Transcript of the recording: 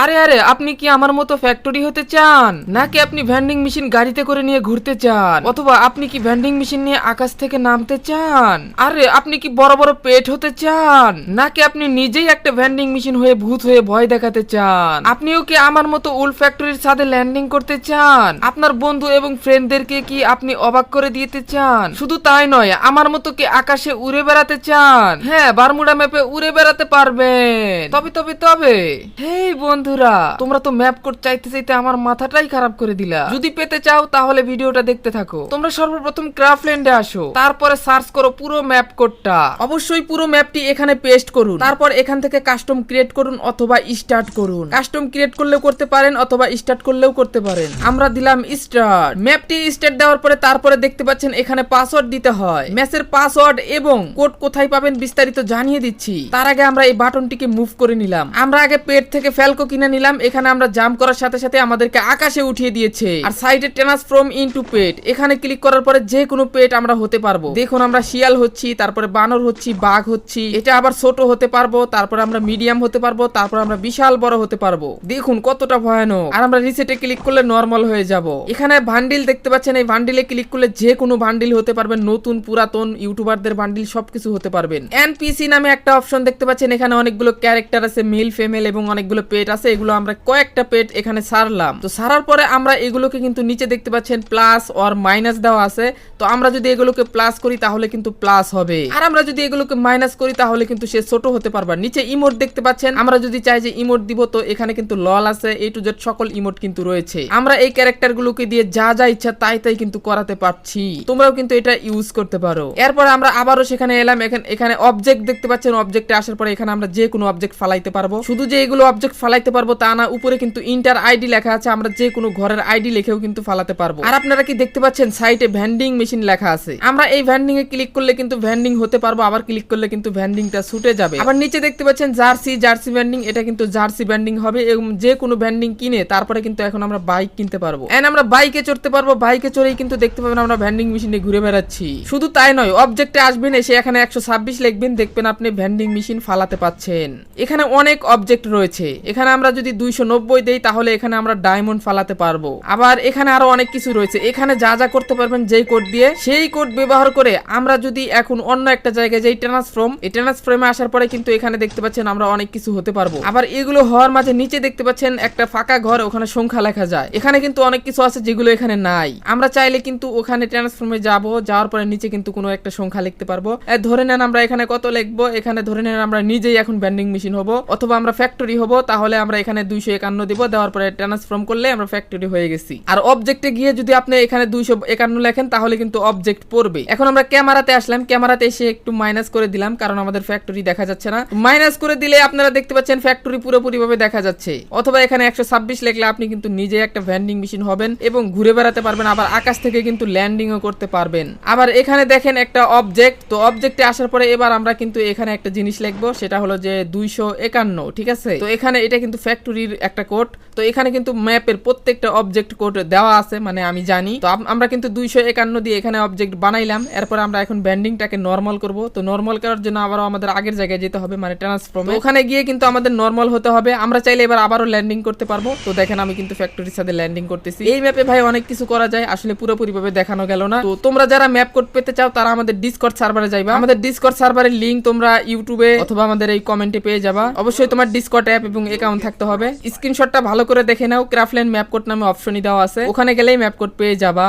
আরে আরে, আপনি কি আমার মতো ফ্যাক্টরি হতে চান, নাকি আপনি ভেন্ডিং মেশিন গাড়িতে করে নিয়ে ঘুরতে চান, অথবা আপনি কি ভেন্ডিং মেশিন নিয়ে আকাশ থেকে নামতে চান? আরে আপনি কি বড় বড় পেট হতে চান, নাকি আপনি নিজেই একটা ভেন্ডিং মেশিন হয়ে ভূত হয়ে ভয় দেখাতে চান? আপনিও কি আমার মতো উল ফ্যাক্টরির ছাদে ল্যান্ডিং করতে চান? আপনার বন্ধু এবং ফ্রেন্ডদেরকে কি আপনি অবাক করে দিতে চান? শুধু তাই নয়, আমার মতো কি আকাশে উড়ে বেড়াতে চান? হ্যাঁ, বারমুডা ম্যাপে উড়ে বেড়াতে পারবেন। তবে তবে তবে হেই বন্ধুরা, তোমরা তো ম্যাপ কোড চাইতে চাইতে আমার মাথাটাই খারাপ করে দিলা। যদি পেতে চাও তাহলে ভিডিওটা দেখতে থাকো। তোমরা সর্বপ্রথম ক্রাফটল্যান্ডে আসো, তারপরে সার্চ করো পুরো ম্যাপ কোডটা। অবশ্যই পুরো ম্যাপটি এখানে পেস্ট করুন। তারপর এখান থেকে কাস্টম ক্রিয়েট করুন অথবা স্টার্ট করুন। কাস্টম ক্রিয়েট করলেও করতে পারেন অথবা স্টার্ট করলেও করতে পারেন। আমরা দিলাম স্টার্ট। ম্যাপটি স্টার্ট দেওয়ার পরে তারপরে দেখতে পাচ্ছেন এখানে পাসওয়ার্ড দিতে হয়। ম্যাচের পাসওয়ার্ড এবং কোড কোথায় পাবেন বিস্তারিত জানিয়ে দিচ্ছি। তার আগে আমরা এই বাটনটিকে মুভ করে নিলাম। আমরা আগে পেট থেকে ফ্যালকো কিনে নিলাম। এখানে আমরা জাম্প করার সাথে সাথে আমাদেরকে আকাশে উঠিয়ে দিয়েছে। আর সাইডে ট্রান্সফর্ম ইনটু পেট, এখানে ক্লিক করার পরে যে কোনো পেট আমরা হতে পারবো। দেখুন আমরা শিয়াল হচ্ছি, তারপরে বানর হচ্ছি, বাঘ হচ্ছি। এটা আবার ছোট হতে পারবো, তারপর আমরা মিডিয়াম হতে পারবো, তারপর আমরা বিশাল বড় হতে পারবো। দেখুন কতটা ভয়ানক। আর আমরা রিসেটে ক্লিক করলে নরমাল হয়ে যাব। এখানে বান্ডিল দেখতে পাচ্ছেন, এই বান্ডিলে ক্লিক করলে যে কোনো বান্ডিল হতে পারবেন। নতুন পুরাতন ইউটিউবারদের বান্ডিল সবকিছু হতে পারবেন। এনপিসি নামে একটা অপশন দেখতে পাচ্ছেন, এখানে অনেকগুলো ক্যারেক্টার আছে, মেল ফিমেল এবং অনেকগুলো পেট আছে। এগুলো আমরা কয়েকটা পেট এখানে ছাড়লাম। তো ছাড়ার পরে আমরা এগুলোকে কিন্তু নিচে দেখতে পাচ্ছেন প্লাস অর মাইনাস দেওয়া আছে। তো আমরা যদি এগুলোকে প্লাস করি তাহলে কিন্তু প্লাস হবে, আর আমরা যদি এগুলোকে মাইনাস করি তাহলে কিন্তু সে ছোট হতে পারবে। নিচে ইমোট দেখতে পাচ্ছেন, আমরা যদি চাই যে ইমোট দিব তো এখানে কিন্তু লল আছে, এ টু জেড সকল ইমোট কিন্তু রয়েছে। আমরা এই ক্যারেক্টার গুলোকে দিয়ে যা যা ইচ্ছা তাই তাই কিন্তু করাতে পারছি। তোমরাও কিন্তু এটা ইউজ করতে পারো। এরপর আমরা আবারও সেখানে এলাম। এখানে অবজেক্ট দেখতে পাচ্ছেন, অবজেক্টে আসার পরে এখানে আমরা যে কোনো অবজেক্ট ফালাইতে পারবো। শুধু যে এগুলো অবজেক্ট ফালাইতে পারবো তা না, উপরে কিন্তু ইন্টার আইডি লেখা আছে। আমরা যে কোনো ঘরের আইডি লিখেও কিন্তু ফালাতে পারবো। আর আপনারা কি দেখতে পাচ্ছেন সাইটে ভেন্ডিং মেশিন লেখা আছে। আমরা এই ভেন্ডিং এ ক্লিক করলে কিন্তু ভেন্ডিং হতে পারবো, আবার ক্লিক করলে কিন্তু ভেন্ডিংটা ছুটে যাবে। আবার নিচে দেখতে পাচ্ছেন জার্সি ভেন্ডিং, এটা কিন্তু জার্সি ভেন্ডিং হবে। এবং যে কোনো ভেন্ডিং কিনে তারপরে কিন্তু এখন আমরা বাইক কিনতে পারবো। এন্ড আমরা বাইকে চড়তে পারবো। বাইকে চড়েই কিন্তু দেখতে পাবেন আমরা ভেন্ডিং মেশিনে ঘুরে বেড়াচ্ছি। শুধু তাই নয়, অবজেক্টে আসবেন, এসে এখানে 126 লিখবেন, দেখবেন আপনি ভেন্ডিং মেশিন ফালাতে পাচ্ছেন। এখানে অনেক অবজেক্ট রয়েছে। এখানে আমরা যদি 290 দেই তাহলে এখানে আমরা ডায়মন্ড ফালাতে পারবো। আবার এখানে আরো অনেক কিছু রয়েছে। এখানে যা যা করতে পারবেন যেই কোড দিয়ে, সেই কোড ব্যবহার করে আমরা যদি এখন অন্য একটা জায়গায় যাই ট্রান্সফর্ম, এই ট্রান্সফর্মে আসার পরে কিন্তু এখানে দেখতে পাচ্ছেন আমরা অনেক কিছু হতে পারবো। আবার এগুলো হওয়ার মাঝে নিচে দেখতে পাচ্ছেন একটা ফাঁকা ঘর, ওখানে সংখ্যা লেখা যায়। এখানে কিন্তু অনেক কিছু আছে যেগুলো এখানে নাই। আমরা চাইলে কিন্তু ওখানে ট্রান্সফর্মে যাওয়ার পরে নিচে কিন্তু কোনো একটা সংখ্যা লিখতে পারবো। ধরে নেন আমরা এখানে কত লিখবো, এখানে ধরে নেন আমরা নিজেই এখন ভেন্ডিং মেশিন হব অথবা আমরা ফ্যাক্টরি হব। তাহলে আমরা এখানে 251 দিব, দেওয়ার পরে ট্রান্সফর্ম করলে আমরা ফ্যাক্টরি হয়ে গেছি। আর অবজেক্টে গিয়ে যদি আপনি এখানে 251 লেখেন তাহলে কিন্তু অবজেক্ট পড়বে। এখন আমরা ক্যামেরাতে আসলাম। ক্যামেরাতে এসে একটু মাইনাস করে দিলাম, কারণ আমাদের ফ্যাক্টরি দেখা যাচ্ছে না। মাইনাস করে দিলে আপনারা দেখতে পাচ্ছেন ফ্যাক্টরি পুরোপুরি ভাবে দেখা যাচ্ছে। অথবা এখানে 126 লিখলে আপনি কিন্তু নিজে একটা ভেন্ডিং মেশিন হবেন এবং ঘুরে বেড়াতে পারবেন। আবার আকাশ থেকে কিন্তু ল্যান্ডিংও করতে পারবেন। আবার এখানে দেখেন একটা অবজেক্ট। তো অবজেক্টে আসার পরে এবার আমরা কিন্তু এখানে একটা জিনিস লিখবো, সেটা হলো যে 251, ঠিক আছে। তো এখানে এটা কিন্তু ফ্যাক্টরির একটা কোড। তো এখানে কিন্তু ম্যাপের প্রত্যেকটা অবজেক্ট কোড দেওয়া আছে, মানে আমি জানি। তো আমরা কিন্তু 251 দিয়ে এখানে অবজেক্ট বানাইলাম। এরপর আমরা এখন ব্যান্ডিংটাকে নরমাল করব। তো নরমাল করার জন্য আবারও আমাদের আগের জায়গায় যেতে হবে, মানে ট্রান্সফর্মে। ওখানে গিয়ে কিন্তু আমাদের নরমাল হতে হবে। আমরা চাইলে এবার আবারও ল্যান্ডিং করতে পারবো। তো দেখেন আমি কিন্তু ফ্যাক্টরির সাথে ল্যান্ডিং করতেছি। এই ম্যাপে ভাই অনেক কিছু করা যায়, আসলে পুরোপুরি ভাবে দেখানো গেল না। তো তোমরা যারা ম্যাপ কোড পেতে চাও তারা আমাদের ডিসকর্ড সার্ভারে যাইবা। আমাদের ডিসকর্ড সার্ভারের লিংক তোমরা ইউটিউবে অথবা আমাদের এই কমেন্টে পেয়ে যাবা। অবশ্যই তোমার ডিসকর্ড অ্যাপ এবং অ্যাকাউন্ট থাকতে হবে। স্ক্রিনশটটা ভালো করে দেখে নাও, ক্রাফটল্যান্ড ম্যাপ কোড নামে অপশনই দেওয়া আছে, ওখানে গেলেই ম্যাপ কোড পেয়ে যাবা।